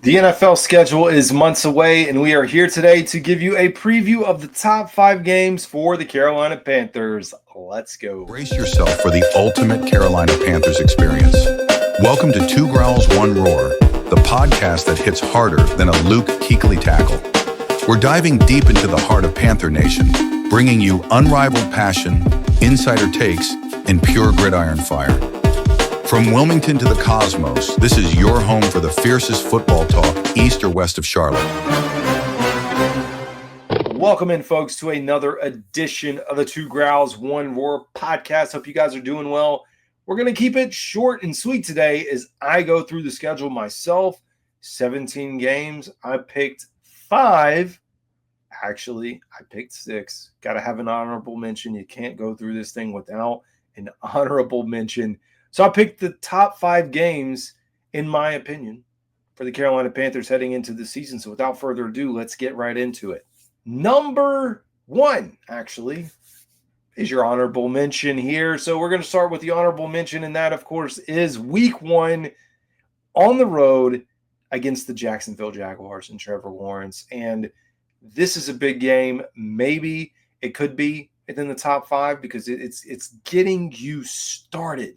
The NFL schedule is months away, and we are here today to give you a preview of the top 5 games for the Carolina Panthers. Let's go. Brace yourself for the ultimate Carolina Panthers experience. Welcome to Two Growls, One Roar, the podcast that hits harder than a Luke Kuechly tackle. We're diving deep into the heart of Panther Nation, bringing you unrivaled passion, insider takes, and pure gridiron fire. From Wilmington to the cosmos, this is your home for the fiercest football talk east or west of Charlotte. Welcome in, folks, to another edition of the Two Growls, One Roar podcast. Hope you guys are doing well. We're going to keep it short and sweet today as I go through the schedule myself. 17 games. I picked 5. Actually, I picked 6. Got to have an honorable mention. You can't go through this thing without an honorable mention. So I picked the top 5 games, in my opinion, for the Carolina Panthers heading into the season. So without further ado, let's get right into it. Number 1, actually, is your honorable mention here. So we're going to start with the honorable mention, and that, of course, is Week 1 on the road against the Jacksonville Jaguars and Trevor Lawrence. And this is a big game. Maybe it could be within the top 5 because it's getting you started.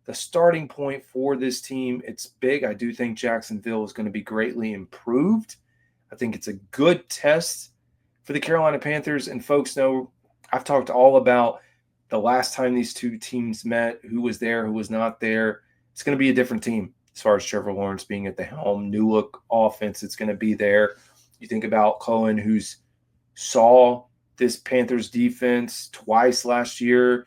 The starting point for this team, it's big. I do think Jacksonville is going to be greatly improved. I think it's a good test for the Carolina Panthers. And folks know I've talked all about the last time these two teams met, who was there, who was not there. It's going to be a different team as far as Trevor Lawrence being at the helm. New look offense, it's going to be there. You think about Cohen, who's saw this Panthers defense twice last year,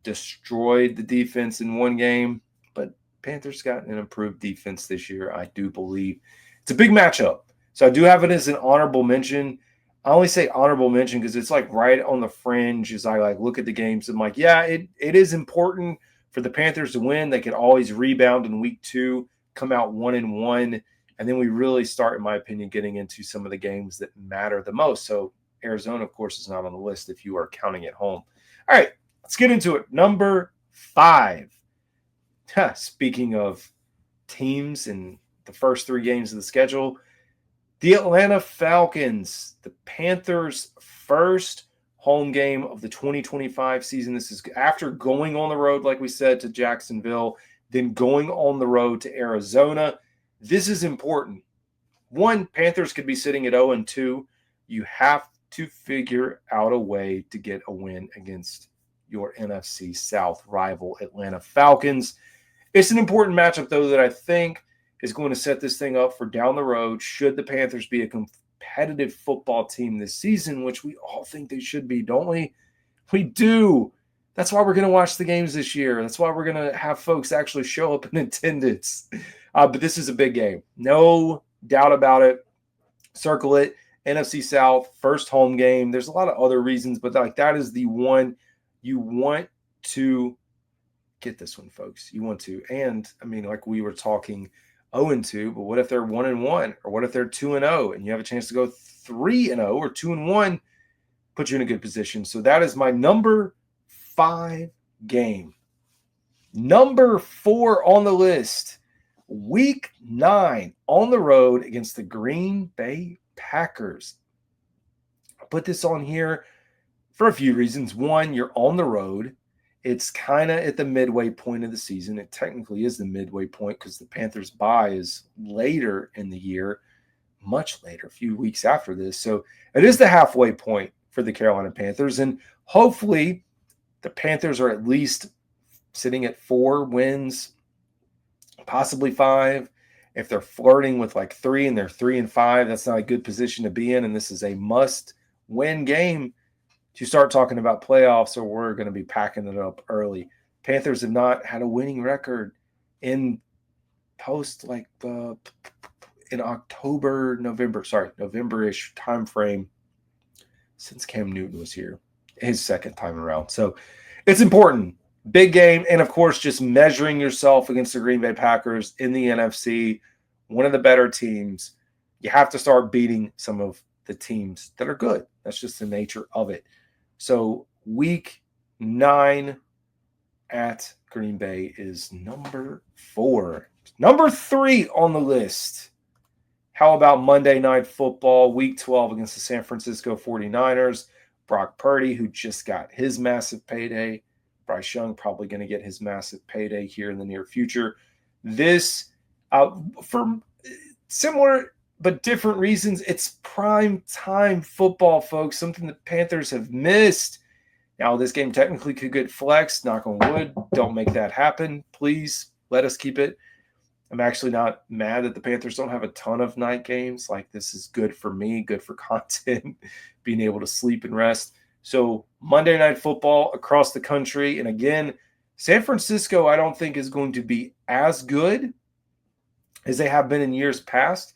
destroyed the defense in one game, but Panthers got an improved defense this year, I do believe. It's a big matchup. So I do have it as an honorable mention. I only say honorable mention because it's like right on the fringe as I look at the games. I'm like, yeah, it is important for the Panthers to win. They could always rebound in week 2, come out 1-1, and then we really start, in my opinion, getting into some of the games that matter the most. So Arizona, of course, is not on the list if you are counting at home. All right. Let's get into it. Number 5. Speaking of teams and the first 3 games of the schedule, the Atlanta Falcons, the Panthers' first home game of the 2025 season. This is after going on the road, like we said, to Jacksonville, then going on the road to Arizona. This is important. 1, Panthers could be sitting at 0-2. You have to figure out a way to get a win against your NFC South rival, Atlanta Falcons. It's an important matchup, though, that I think is going to set this thing up for down the road should the Panthers be a competitive football team this season, which we all think they should be, don't we? We do. That's why we're going to watch the games this year. That's why we're going to have folks actually show up in attendance. But this is a big game. No doubt about it. Circle it. NFC South, first home game. There's a lot of other reasons, but that is the one. You want to get this one, folks. You want to. And, I mean, like we were talking 0-2, but what if they're 1-1? Or what if they're 2-0 and you have a chance to go 3-0 or 2-1? Put you in a good position. So that is my number 5 game. Number 4 on the list, Week 9 on the road against the Green Bay Packers. I put this on here for a few reasons. 1, you're on the road. It's kind of at the midway point of the season. It technically is the midway point because the Panthers' bye is later in the year, much later, a few weeks after this. So it is the halfway point for the Carolina Panthers. And hopefully the Panthers are at least sitting at 4 wins, possibly 5. If they're flirting with 3 and they're 3-5, that's not a good position to be in. And this is a must-win game to start talking about playoffs, or we're going to be packing it up early. Panthers have not had a winning record in in October, November-ish time frame since Cam Newton was here, his second time around. So it's important. Big game. And, of course, just measuring yourself against the Green Bay Packers in the NFC, one of the better teams. You have to start beating some of the teams that are good. That's just the nature of it. So Week 9 at Green Bay is number 4. Number 3 on the list, How about Monday Night Football, Week 12 against the San Francisco 49ers? Brock Purdy, who just got his massive payday. Bryce Young probably going to get his massive payday here in the near future. This, for similar but different reasons, it's prime time football, folks, something the Panthers have missed. Now, this game technically could get flexed. Knock on wood. Don't make that happen. Please let us keep it. I'm actually not mad that the Panthers don't have a ton of night games. Like, this is good for me, good for content, being able to sleep and rest. So Monday Night Football across the country. And again, San Francisco, I don't think is going to be as good as they have been in years past.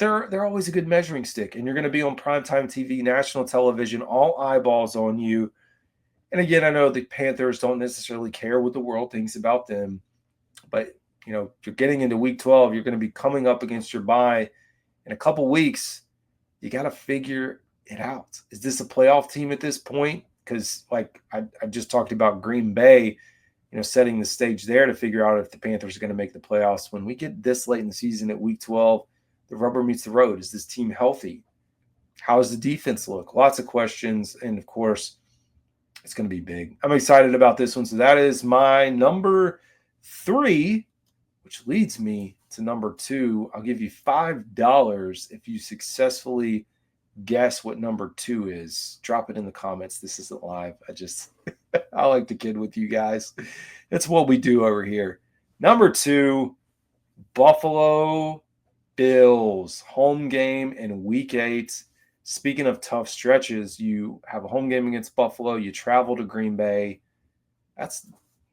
They're always a good measuring stick. And you're going to be on primetime TV, national television, all eyeballs on you. And again, I know the Panthers don't necessarily care what the world thinks about them. But, you know, if you're getting into Week 12, you're going to be coming up against your bye in a couple weeks. You got to figure it out. Is this a playoff team at this point? Because, like I just talked about Green Bay, you know, setting the stage there to figure out if the Panthers are going to make the playoffs. When we get this late in the season at Week 12, the rubber meets the road. Is this team healthy? How does the defense look? Lots of questions. And, of course, it's going to be big. I'm excited about this one. So that is my number 3, which leads me to number 2. I'll give you $5 if you successfully guess what number 2 is. Drop it in the comments. This isn't live. I like to kid with you guys. It's what we do over here. Number 2, Buffalo Bills, home game in Week 8. Speaking of tough stretches, you have a home game against Buffalo. You travel to Green Bay. That's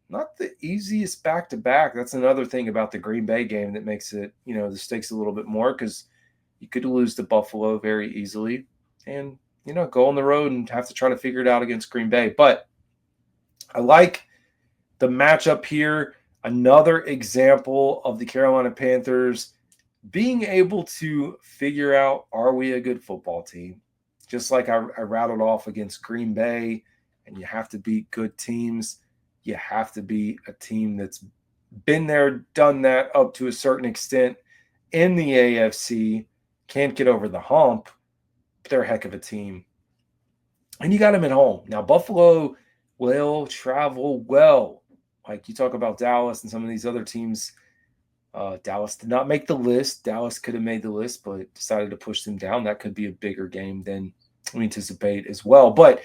not the easiest back-to-back. That's another thing about the Green Bay game that makes it, you know, the stakes a little bit more, because you could lose to Buffalo very easily and, you know, go on the road and have to try to figure it out against Green Bay. But I like the matchup here. Another example of the Carolina Panthers being able to figure out, are we a good football team? Just like I rattled off against Green Bay, and you have to beat good teams. You have to be a team that's been there, done that up to a certain extent in the AFC. Can't get over the hump, but they're a heck of a team. And you got them at home. Now, Buffalo will travel well. Like you talk about Dallas and some of these other teams. Dallas did not make the list. Dallas could have made the list, but decided to push them down. That could be a bigger game than we anticipate as well. But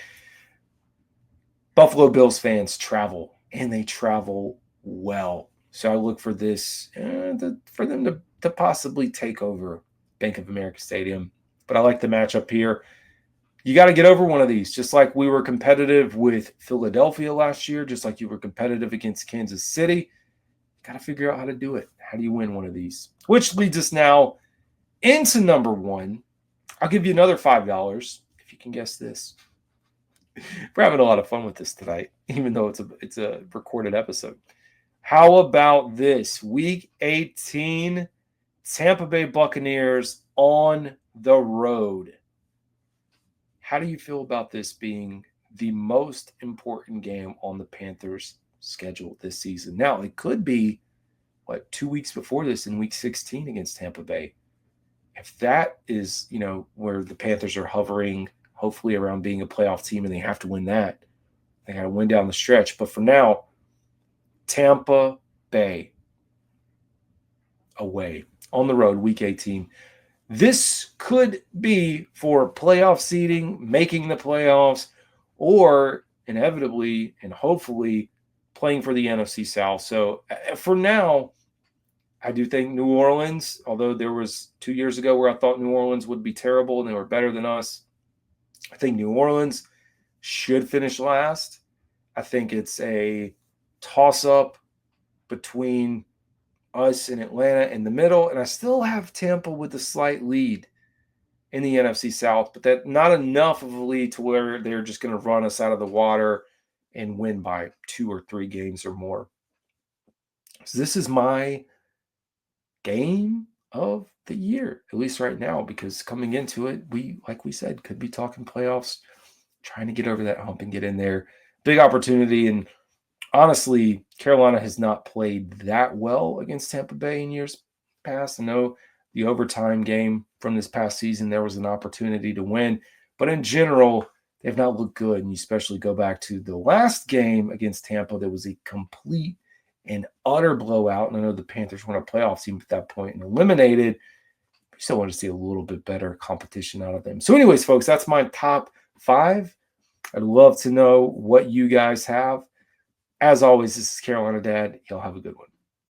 Buffalo Bills fans travel, and they travel well. So I look for this, for them to possibly take over Bank of America Stadium. But I like the matchup here. You got to get over one of these, just like we were competitive with Philadelphia last year, just like you were competitive against Kansas City. Got to figure out how to do it. How do you win one of these? Which leads us now into number 1. I'll give you another $5 if you can guess this. We're having a lot of fun with this tonight, even though it's a recorded episode. How about this? Week 18, Tampa Bay Buccaneers on the road. How do you feel about this being the most important game on the Panthers' schedule this season? Now, it could be, 2 weeks before this in Week 16 against Tampa Bay. If that is, where the Panthers are hovering, hopefully around being a playoff team, and they have to win that, they got to win down the stretch. But for now, Tampa Bay away on the road, Week 18. This could be for playoff seeding, making the playoffs, or inevitably and hopefully playing for the NFC South. So for now, I do think New Orleans, although there was 2 years ago where I thought New Orleans would be terrible and they were better than us, I think New Orleans should finish last. I think it's a toss-up between us and Atlanta in the middle, and I still have Tampa with a slight lead in the NFC South, but that not enough of a lead to where they're just going to run us out of the water and win by 2 or 3 games or more. So this is my game of the year, at least right now, because coming into it, like we said, could be talking playoffs, trying to get over that hump and get in there. Big opportunity. And honestly, Carolina has not played that well against Tampa Bay in years past. I know the overtime game from this past season, there was an opportunity to win. But in general, they've not looked good. And you especially go back to the last game against Tampa, there was a complete and utter blowout. And I know the Panthers won a playoff team at that point and eliminated. But you still want to see a little bit better competition out of them. So anyways, folks, that's my top 5. I'd love to know what you guys have. As always, this is Carolina Dad. Y'all have a good one.